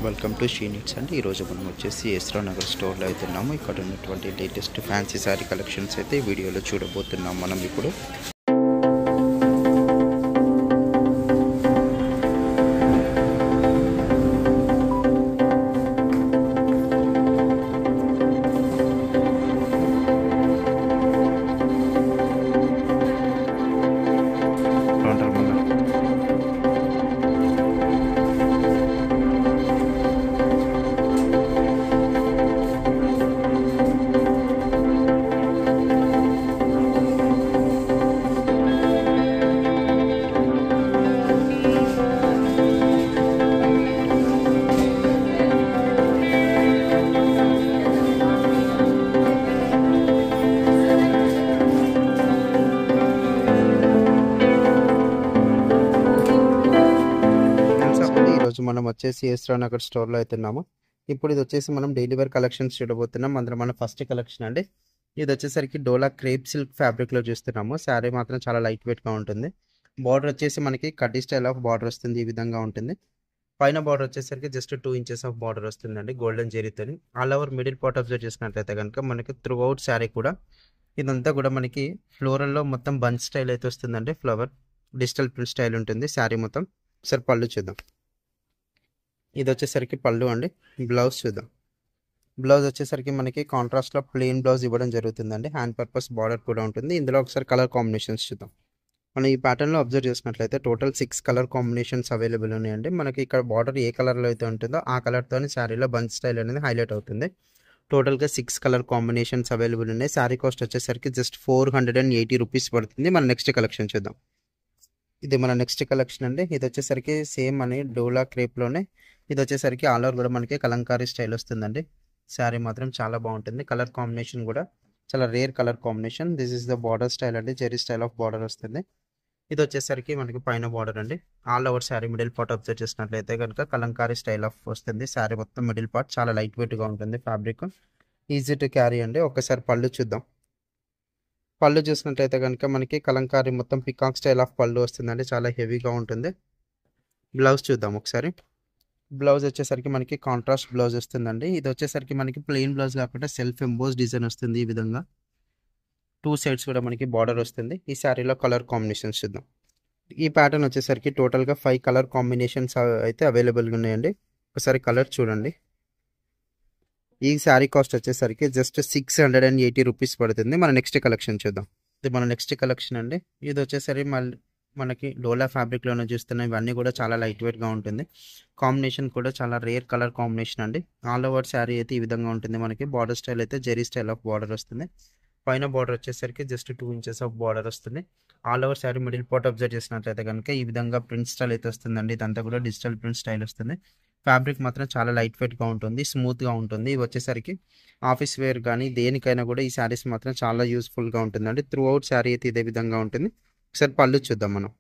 Welcome to she needs అండి. ఈరోజు మనం వచ్చేసి ఎస్రా నగర్ స్టోర్లో అయితే ఉన్నాము. ఇక్కడ ఉన్నటువంటి లేటెస్ట్ ఫ్యాన్సీ శారీ కలెక్షన్స్ అయితే వీడియోలో చూడబోతున్నాం మనం ఇప్పుడు. మనం వచ్చేసి ఎస్రా నగర్ స్టోర్లో అయితే ఉన్నాము. ఇప్పుడు ఇది వచ్చేసి మనం డైలీ వేర్ కలెక్షన్స్ చూడబోతున్నాం. అందులో మన ఫస్ట్ కలెక్షన్ అండి. ఇది వచ్చేసరికి డోలా క్రేప్ సిల్క్ ఫ్యాబ్రిక్లో చూస్తున్నాము. శారీ మాత్రం చాలా లైట్ వెయిట్గా ఉంటుంది. బార్డర్ వచ్చేసి మనకి కడ్డీ స్టైల్ ఆఫ్ బార్డర్ వస్తుంది. ఈ విధంగా ఉంటుంది. పైన బార్డర్ వచ్చేసరికి జస్ట్ 2 ఇంచెస్ ఆఫ్ బార్డర్ వస్తుందండి గోల్డెన్ జెరీతో. All over middle part observe చేసినట్లయితే కనుక మనకి త్రూ అవుట్ శారీ కూడా ఇదంతా కూడా మనకి ఫ్లోరల్లో మొత్తం బంచ్ స్టైల్ అయితే వస్తుందండి. ఫ్లవర్ డిజిటల్ ప్రింట్ స్టైల్ ఉంటుంది శారీ మొత్తం. ఒకసారి పళ్ళు చూద్దాం. ఇది వచ్చేసరికి పళ్ళు అండి. బ్లౌజ్ చూద్దాం. బ్లౌజ్ వచ్చేసరికి మనకి కాంట్రాస్ట్లో ప్లెయిన్ బ్లౌజ్ ఇవ్వడం జరుగుతుందండి. హ్యాండ్ పర్పస్ బార్డర్ కూడా ఉంటుంది. ఇందులో ఒకసారి కలర్ కాంబినేషన్స్ చూద్దాం. మనం ఈ ప్యాటర్న్లో అబ్జర్వ్ చేసినట్లయితే టోటల్ 6 కలర్ కాంబినేషన్స్ అవైలబుల్ ఉన్నాయండి. మనకి ఇక్కడ బార్డర్ ఏ కలర్లో అయితే ఉంటుందో ఆ కలర్తోనే శారీలో బంచ్ స్టైల్ అనేది హైలైట్ అవుతుంది. టోటల్గా 6 కలర్ కాంబినేషన్స్ అవైలబుల్ ఉన్నాయి. శారీ కాస్ట్ వచ్చేసరికి జస్ట్ 480 రూపీస్ పడుతుంది. మన నెక్స్ట్ కలెక్షన్ చూద్దాం. ఇది మన నెక్స్ట్ కలెక్షన్ అండి. ఇది వచ్చేసరికి సేమ్ అని డోలా క్రేప్లోనే ఇది వచ్చేసరికి ఆల్ ఓవర్ కూడా మనకి కలంకారీ స్టైల్ వస్తుందండి. శారీ మాత్రం చాలా బాగుంటుంది. కలర్ కాంబినేషన్ కూడా చాలా rare colour combination. This is the border style అండి. జెరీ స్టైల్ ఆఫ్ బార్డర్ వస్తుంది. ఇది వచ్చేసరికి మనకి పైన బార్డర్ అండి. All over sari middle part observe చేసినట్లయితే కనుక కలంకారీ స్టైల్ ఆఫ్ వస్తుంది. శారీ మొత్తం మిడిల్ పార్ట్ చాలా లైట్ వెయిట్గా ఉంటుంది. ఫ్యాబ్రిక్ ఈజీ టు క్యారీ అండి. ఒకసారి పళ్ళు చూద్దాం. పళ్ళు చూసినట్లయితే కనుక మనకి కలంకారీ మొత్తం పికాక్ స్టైల్ ఆఫ్ పళ్ళు వస్తుందండి. చాలా హెవీగా ఉంటుంది. బ్లౌజ్ చూద్దాం ఒకసారి. బ్లౌజ్ వచ్చేసరికి మనకి కాంట్రాస్ట్ బ్లౌజ్ వస్తుందండి. ఇది వచ్చేసరికి మనకి ప్లెయిన్ బ్లౌజ్ కాకుండా సెల్ఫ్ ఎంబోస్ డిజైన్ వస్తుంది. ఈ విధంగా 2 సైడ్స్ కూడా మనకి బార్డర్ వస్తుంది. ఈ శారీలో కలర్ కాంబినేషన్స్ చూద్దాం. ఈ ప్యాటర్న్ వచ్చేసరికి టోటల్గా 5 కలర్ కాంబినేషన్స్ అయితే అవైలబుల్గా ఉన్నాయండి. ఒకసారి కలర్ చూడండి. ఈ శారీ కాస్ట్ వచ్చేసరికి జస్ట్ 680 రూపీస్ పడుతుంది. మన నెక్స్ట్ కలెక్షన్ చూద్దాం. ఇది మన నెక్స్ట్ కలెక్షన్ అండి. ఇది వచ్చేసరికి మనకి డోలా ఫ్యాబ్రిక్లోనే చూస్తున్నాం. ఇవన్నీ కూడా చాలా లైట్ వెయిట్గా ఉంటుంది. కాంబినేషన్ కూడా చాలా రేర్ కలర్ కాంబినేషన్ అండి. ఆల్ ఓవర్ శారీ అయితే ఈ విధంగా ఉంటుంది. మనకి బార్డర్ స్టైల్ అయితే జెరీ స్టైల్ ఆఫ్ బార్డర్ వస్తుంది. పైన బార్డర్ వచ్చేసరికి జస్ట్ 2 ఇంచెస్ ఆఫ్ బార్డర్ వస్తుంది. All over sari middle part observe చేసినట్లయితే కనుక ఈ విధంగా ప్రింట్ స్టైల్ అయితే వస్తుందండి. ఇదంతా కూడా డిజిటల్ ప్రింట్ స్టైల్ వస్తుంది. ఫ్యాబ్రిక్ మాత్రం చాలా లైట్ వెయిట్గా ఉంటుంది. స్మూత్గా ఉంటుంది. ఇవి వచ్చేసరికి ఆఫీస్ వేర్ కానీ దేనికైనా కూడా ఈ శారీస్ మాత్రం చాలా యూస్ఫుల్గా ఉంటుందండి. త్రూ అవుట్ శారీ అయితే ఇదే విధంగా ఉంటుంది. ఒకసారి పళ్ళు చూద్దాం. మనం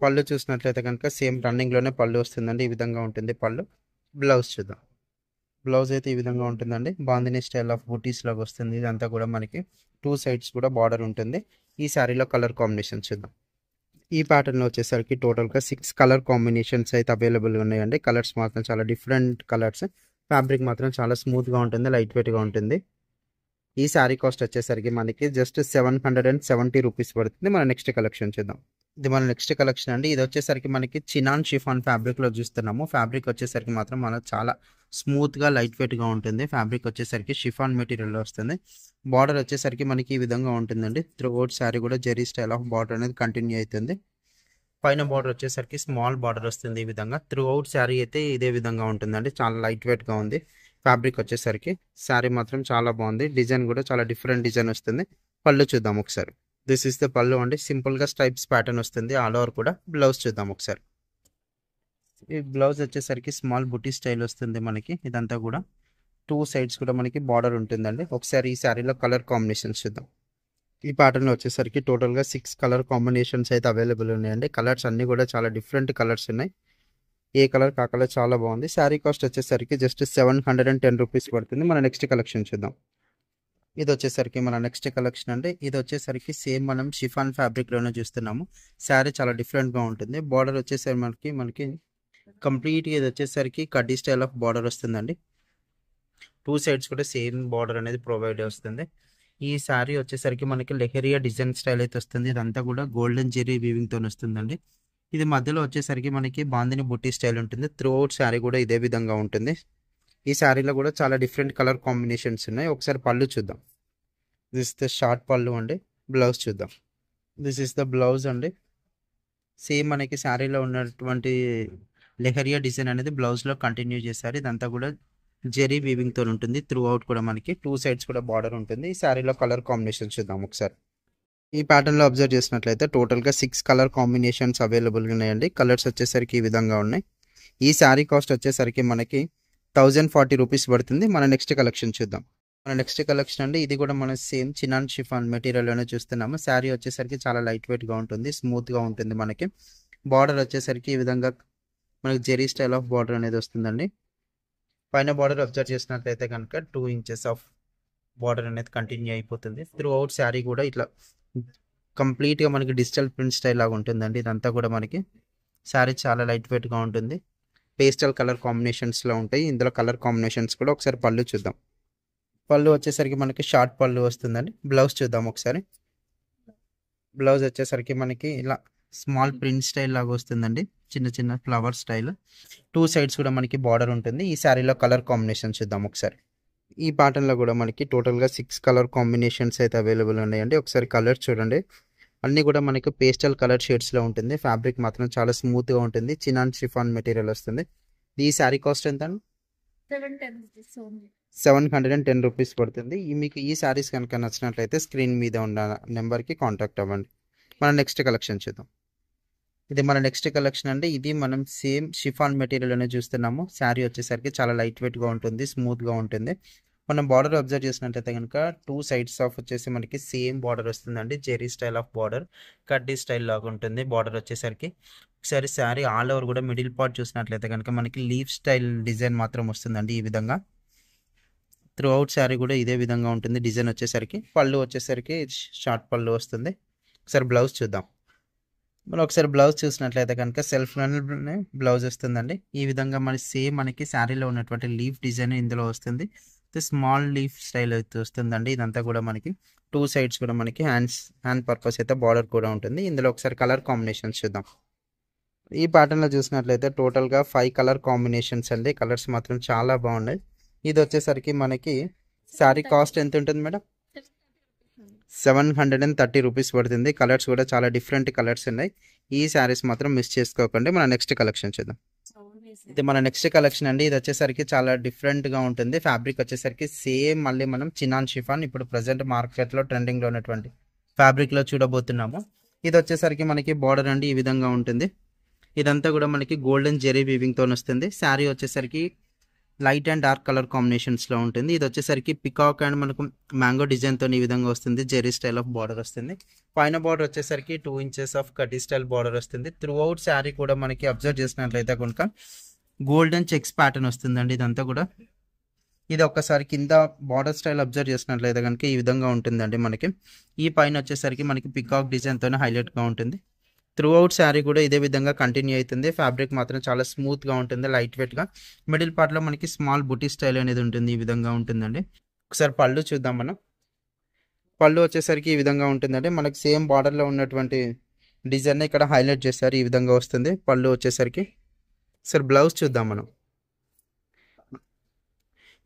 పళ్ళు చూసినట్లయితే కనుక సేమ్ రన్నింగ్లోనే పళ్ళు వస్తుందండి. ఈ విధంగా ఉంటుంది పళ్ళు. బ్లౌజ్ చూద్దాం. బ్లౌజ్ అయితే ఈ విధంగా ఉంటుందండి. బాందిని స్టైల్ ఆఫ్ బూటీస్ లాగా వస్తుంది. ఇదంతా కూడా మనకి 2 సైడ్స్ కూడా బార్డర్ ఉంటుంది. ఈ శారీలో కలర్ కాంబినేషన్ చూద్దాం. ఈ ప్యాటర్న్లో వచ్చేసరికి టోటల్గా 6 కలర్ కాంబినేషన్స్ అయితే అవైలబుల్గా ఉన్నాయండి. కలర్స్ మాత్రం చాలా డిఫరెంట్ కలర్స్. ఫ్యాబ్రిక్ మాత్రం చాలా స్మూత్గా ఉంటుంది. లైట్ వెయిట్గా ఉంటుంది. ఈ శారీ కాస్ట్ వచ్చేసరికి మనకి జస్ట్ 770 రూపీస్ పడుతుంది. మన నెక్స్ట్ కలెక్షన్ చూద్దాం. ఇది మన నెక్స్ట్ కలెక్షన్ అండి. ఇది వచ్చేసరికి మనకి చినాన్ షిఫాన్ ఫ్యాబ్రిక్లో చూస్తున్నాము. ఫ్యాబ్రిక్ వచ్చేసరికి మాత్రం మనకు చాలా స్మూత్గా లైట్ వెయిట్గా ఉంటుంది. ఫ్యాబ్రిక్ వచ్చేసరికి షిఫాన్ మెటీరియల్ వస్తుంది. బార్డర్ వచ్చేసరికి మనకి ఈ విధంగా ఉంటుందండి. త్రూ అవుట్ శారీ కూడా జెరీ స్టైల్ ఆఫ్ బార్డర్ అనేది కంటిన్యూ అవుతుంది. పైన బార్డర్ వచ్చేసరికి స్మాల్ బార్డర్ వస్తుంది. ఈ విధంగా త్రూ అవుట్ శారీ అయితే ఇదే విధంగా ఉంటుందండి. చాలా లైట్ వెయిట్గా ఉంది. ఫ్యాబ్రిక్ వచ్చేసరికి శారీ మాత్రం చాలా బాగుంది. డిజైన్ కూడా చాలా డిఫరెంట్ డిజైన్ వస్తుంది. పళ్ళు చూద్దాం ఒకసారి. దిస్ ఇస్ ద పళ్ళు అండి. సింపుల్గా స్ట్రైప్స్ ప్యాటర్న్ వస్తుంది ఆల్ ఓవర్ కూడా. బ్లౌజ్ చూద్దాం ఒకసారి. ఈ బ్లౌజ్ వచ్చేసరికి స్మాల్ బుటీ స్టైల్ వస్తుంది మనకి. ఇదంతా కూడా 2 సైడ్స్ కూడా మనకి బార్డర్ ఉంటుందండి. ఒకసారి ఈ శారీలో కలర్ కాంబినేషన్స్ చూద్దాం. ఈ ప్యాటర్న్లో వచ్చేసరికి టోటల్గా 6 కలర్ కాంబినేషన్స్ అయితే అవైలబుల్ ఉన్నాయండి. కలర్స్ అన్నీ కూడా చాలా డిఫరెంట్ కలర్స్ ఉన్నాయి. ఏ కలర్ కా కలర్ చాలా బాగుంది. శారీ కాస్ట్ వచ్చేసరికి జస్ట్ 710 రూపీస్ పడుతుంది. మన నెక్స్ట్ కలెక్షన్ చూద్దాం. ఇది వచ్చేసరికి మన నెక్స్ట్ కలెక్షన్ అండి. ఇది వచ్చేసరికి సేమ్ మనం షిఫాన్ ఫ్యాబ్రిక్లోనే చూస్తున్నాము. శారీ చాలా డిఫరెంట్గా ఉంటుంది. బార్డర్ వచ్చేసరికి మనకి కంప్లీట్గా ఇది వచ్చేసరికి కడ్డీ స్టైల్ ఆఫ్ బార్డర్ వస్తుందండి. టూ సైడ్స్ కూడా సేమ్ బార్డర్ అనేది ప్రొవైడ్ వస్తుంది. ఈ శారీ వచ్చేసరికి మనకి లెహరియా డిజైన్ స్టైల్ అయితే వస్తుంది. ఇదంతా కూడా గోల్డెన్ జెరీ వీవింగ్తో వస్తుందండి. ఇది మధ్యలో వచ్చేసరికి మనకి బాందిని బుట్టి స్టైల్ ఉంటుంది. త్రూ అవుట్ శారీ కూడా ఇదే విధంగా ఉంటుంది. ఈ శారీలో కూడా చాలా డిఫరెంట్ కలర్ కాంబినేషన్స్ ఉన్నాయి. ఒకసారి పళ్ళు చూద్దాం. దిస్ ఇస్ ద షార్ట్ పళ్ళు అండి. బ్లౌజ్ చూద్దాం. దిస్ ఇస్ ద బ్లౌజ్ అండి. సేమ్ మనకి శారీలో ఉన్నటువంటి లెహరియా డిజైన్ అనేది బ్లౌజ్లో కంటిన్యూ చేశారు. ఇదంతా కూడా జెరీ వీవింగ్తో ఉంటుంది. త్రూ అవుట్ కూడా మనకి టూ సైడ్స్ కూడా బార్డర్ ఉంటుంది. ఈ శారీలో కలర్ కాంబినేషన్ చూద్దాం ఒకసారి. ఈ ప్యాటర్న్లో అబ్జర్వ్ చేసినట్లయితే టోటల్గా 6 కలర్ కాంబినేషన్స్ అవైలబుల్గా ఉన్నాయండి. కలర్స్ వచ్చేసరికి ఈ విధంగా ఉన్నాయి. ఈ శారీ కాస్ట్ వచ్చేసరికి మనకి 1040 రూపీస్ పడుతుంది. మన నెక్స్ట్ కలెక్షన్ చూద్దాం. మన నెక్స్ట్ కలెక్షన్ అండి. ఇది కూడా మనం సేమ్ చినాన్ షిఫాన్ మెటీరియల్లోనే చూస్తున్నాము. శారీ వచ్చేసరికి చాలా లైట్ వెయిట్గా ఉంటుంది, స్మూత్గా ఉంటుంది. మనకి బార్డర్ వచ్చేసరికి ఈ విధంగా మనకి జెరీ స్టైల్ ఆఫ్ బార్డర్ అనేది వస్తుందండి. పైన బార్డర్ అబ్జర్వ్ చేసినట్లయితే కనుక 2 ఇంచెస్ ఆఫ్ బార్డర్ అనేది కంటిన్యూ అయిపోతుంది. త్రూ అవుట్ శారీ కూడా ఇట్లా కంప్లీట్గా మనకి డిజిటల్ ప్రింట్ స్టైల్ లాగా ఉంటుందండి. ఇదంతా కూడా మనకి శారీ చాలా లైట్ వెయిట్గా ఉంటుంది. పేస్టల్ కలర్ కాంబినేషన్స్లో ఉంటాయి. ఇందులో కలర్ కాంబినేషన్స్ కూడా ఒకసారి పళ్ళు చూద్దాం. పళ్ళు వచ్చేసరికి మనకి షార్ట్ పళ్ళు వస్తుందండి. బ్లౌజ్ చూద్దాం ఒకసారి. బ్లౌజ్ వచ్చేసరికి మనకి ఇలా స్మాల్ ప్రింట్ స్టైల్ లాగా వస్తుందండి. చిన్న చిన్న ఫ్లవర్ స్టైల్. టూ సైడ్స్ కూడా మనకి బార్డర్ ఉంటుంది. ఈ శారీలో కలర్ కాంబినేషన్ చూద్దాం ఒకసారి. ఈ ప్యాటర్న్లో కూడా మనకి టోటల్గా 6 కలర్ కాంబినేషన్స్ అయితే అవైలబుల్ ఉన్నాయండి. ఒకసారి కలర్ చూడండి. అన్నీ కూడా మనకి పేస్టల్ కలర్ షేడ్స్లో ఉంటుంది. ఫ్యాబ్రిక్ మాత్రం చాలా స్మూత్గా ఉంటుంది. చినాన్ షిఫాన్ మెటీరియల్ వస్తుంది. ఈ శారీ కాస్ట్ ఎంత అండి? 710 రూపీస్ పడుతుంది. మీకు ఈ శారీస్ కనుక నచ్చినట్లయితే స్క్రీన్ మీద ఉన్న నెంబర్కి కాంటాక్ట్ అవ్వండి. మన నెక్స్ట్ కలెక్షన్ చూద్దాం. ఇది మన నెక్స్ట్ కలెక్షన్ అండి. ఇది మనం సేమ్ షిఫాన్ మెటీరియల్ అనేది చూస్తున్నాము. శారీ వచ్చేసరికి చాలా లైట్ వెయిట్గా ఉంటుంది, స్మూత్గా ఉంటుంది. మనం బార్డర్ అబ్జర్వ్ చేసినట్లయితే కనుక టూ సైడ్స్ ఆఫ్ వచ్చేసి మనకి సేమ్ బార్డర్ వస్తుందండి. జెరీ స్టైల్ ఆఫ్ బార్డర్, కడ్డీ స్టైల్ లాగా ఉంటుంది బార్డర్ వచ్చేసరికి. ఒకసారి శారీ ఆల్ ఓవర్ కూడా మిడిల్ పార్ట్ చూసినట్లయితే కనుక మనకి లీఫ్ స్టైల్ డిజైన్ మాత్రం వస్తుందండి. ఈ విధంగా త్రూ అవుట్ శారీ కూడా ఇదే విధంగా ఉంటుంది. డిజైన్ వచ్చేసరికి పళ్ళు వచ్చేసరికి షార్ట్ పళ్ళు వస్తుంది. ఒకసారి బ్లౌజ్ చూద్దాం. మనం ఒకసారి బ్లౌజ్ చూసినట్లయితే కనుక సెల్ఫ్లోనే బ్లౌజ్ వస్తుందండి. ఈ విధంగా మనకి శారీలో ఉన్నటువంటి లీఫ్ డిజైన్ ఇందులో వస్తుంది. స్మాల్ లీఫ్ స్టైల్ అయితే వస్తుందండి. ఇదంతా కూడా మనకి టూ సైడ్స్ కూడా మనకి హ్యాండ్ పర్పస్ అయితే బార్డర్ కూడా ఉంటుంది. ఇందులో ఒకసారి కలర్ కాంబినేషన్స్ చూద్దాం. ఈ ప్యాటర్న్లో చూసినట్లయితే టోటల్గా 5 కలర్ కాంబినేషన్స్ అండి. కలర్స్ మాత్రం చాలా బాగున్నాయి. ఇది వచ్చేసరికి మనకి శారీ కాస్ట్ ఎంత ఉంటుంది మేడం? 730 రూపీస్ పడుతుంది. కలర్స్ కూడా చాలా డిఫరెంట్ కలర్స్ ఉన్నాయి. ఈ శారీస్ మాత్రం మిస్ చేసుకోకండి. మన నెక్స్ట్ కలెక్షన్ చూద్దాం. ఇది మన నెక్స్ట్ కలెక్షన్ అండి. ఇది వచ్చేసరికి చాలా డిఫరెంట్గా ఉంటుంది. ఫ్యాబ్రిక్ వచ్చేసరికి సేమ్ మళ్ళీ మనం చినాన్ షిఫాన్ ఇప్పుడు ప్రజెంట్ మార్కెట్లో ట్రెండింగ్లో ఉన్నటువంటి ఫ్యాబ్రిక్లో చూడబోతున్నాము. ఇది వచ్చేసరికి మనకి బార్డర్ అండి ఈ విధంగా ఉంటుంది. ఇదంతా కూడా మనకి గోల్డెన్ జెరీ వీవింగ్తో వస్తుంది. శారీ వచ్చేసరికి లైట్ అండ్ డార్క్ కలర్ కాంబినేషన్స్లో ఉంటుంది. ఇది వచ్చేసరికి పికాక్ అండ్ మనకు మ్యాంగో డిజైన్తో ఈ విధంగా వస్తుంది. జెరీ స్టైల్ ఆఫ్ బార్డర్ వస్తుంది. పైన బార్డర్ వచ్చేసరికి 2 ఇంచెస్ ఆఫ్ కడ్డీ స్టైల్ బార్డర్ వస్తుంది. త్రూ అవుట్ శారీ కూడా మనకి అబ్జర్వ్ చేసినట్లయితే కనుక గోల్డెన్ చెక్స్ ప్యాటర్న్ వస్తుందండి. ఇదంతా కూడా ఇది ఒక్కసారి కింద బార్డర్ స్టైల్ అబ్జర్వ్ చేసినట్లయితే కనుక ఈ విధంగా ఉంటుందండి. మనకి ఈ పైన వచ్చేసరికి మనకి పికాక్ డిజైన్తోనే హైలైట్గా ఉంటుంది. త్రూ అవుట్ శారీ కూడా ఇదే విధంగా కంటిన్యూ అవుతుంది. ఫ్యాబ్రిక్ మాత్రం చాలా స్మూత్గా ఉంటుంది, లైట్ వెయిట్గా. మిడిల్ పార్ట్లో మనకి స్మాల్ బుటీ స్టైల్ అనేది ఉంటుంది. ఈ విధంగా ఉంటుందండి. ఒకసారి పళ్ళు చూద్దాం మనం. పళ్ళు వచ్చేసరికి ఈ విధంగా ఉంటుందండి. మనకి సేమ్ బార్డర్లో ఉన్నటువంటి డిజైన్ ఇక్కడ హైలైట్ చేస్తారు. ఈ విధంగా వస్తుంది పళ్ళు వచ్చేసరికి. సరే బ్లౌజ్ చూద్దాం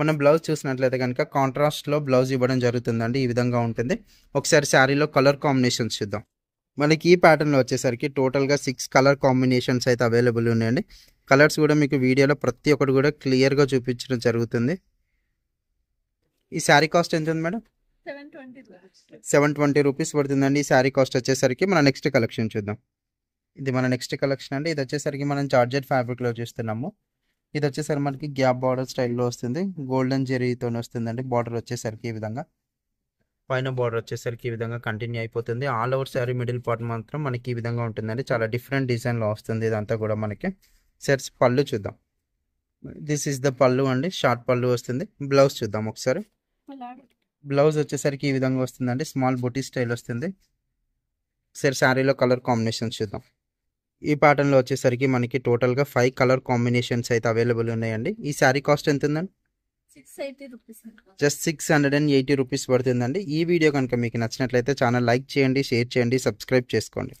మనం బ్లౌజ్ చూసినట్లయితే కనుక కాంట్రాస్ట్లో బ్లౌజ్ ఇవ్వడం జరుగుతుందండి. ఈ విధంగా ఉంటుంది. ఒకసారి శారీలో కలర్ కాంబినేషన్స్ చూద్దాం. మనకి ఈ ప్యాటర్న్లో వచ్చేసరికి టోటల్గా 6 కలర్ కాంబినేషన్స్ అయితే అవైలబుల్ ఉన్నాయండి. కలర్స్ కూడా మీకు వీడియోలో ప్రతి ఒక్కటి కూడా క్లియర్గా చూపించడం జరుగుతుంది. ఈ శారీ కాస్ట్ ఎంత ఉంది మేడం? 720 రూపీస్ పడుతుందండి. ఈ శారీ కాస్ట్ వచ్చేసరికి మన నెక్స్ట్ కలెక్షన్ చూద్దాం. ఇది మన నెక్స్ట్ కలెక్షన్ అండి. ఇది వచ్చేసరికి మనం జార్జెట్ ఫ్యాబ్రిక్లో చూస్తున్నాము. ఇది వచ్చేసరికి మనకి గ్యాప్ బార్డర్ స్టైల్లో వస్తుంది. గోల్డెన్ జెరీతో వస్తుందండి. బార్డర్ వచ్చేసరికి ఈ విధంగా పైన బార్డర్ వచ్చేసరికి ఈ విధంగా కంటిన్యూ అయిపోతుంది. All over sari middle part మాత్రం మనకి ఈ విధంగా ఉంటుందండి. చాలా డిఫరెంట్ డిజైన్లో వస్తుంది. ఇదంతా కూడా మనకి సెట్స్ పళ్ళు చూద్దాం. దిస్ ఈస్ ద పళ్ళు అండి. షార్ట్ పళ్ళు వస్తుంది. బ్లౌజ్ చూద్దాం ఒకసారి. బ్లౌజ్ వచ్చేసరికి ఈ విధంగా వస్తుందండి. స్మాల్ బుటీ స్టైల్ వస్తుంది. సరే శారీలో కలర్ కాంబినేషన్స్ చూద్దాం. ఈ ప్యాటర్న్లో వచ్చేసరికి మనకి టోటల్గా 5 కలర్ కాంబినేషన్స్ అయితే అవైలబుల్ ఉన్నాయండి. ఈ శారీ కాస్ట్ ఎంత ఉందండి? 680 రూపీస్. జస్ట్ 680 రూపీస్ పడుతుందండి. ఈ వీడియో కనుక మీకు నచ్చినట్లయితే ఛానల్ లైక్ చేయండి, షేర్ చేయండి, సబ్స్క్రైబ్ చేసుకోండి.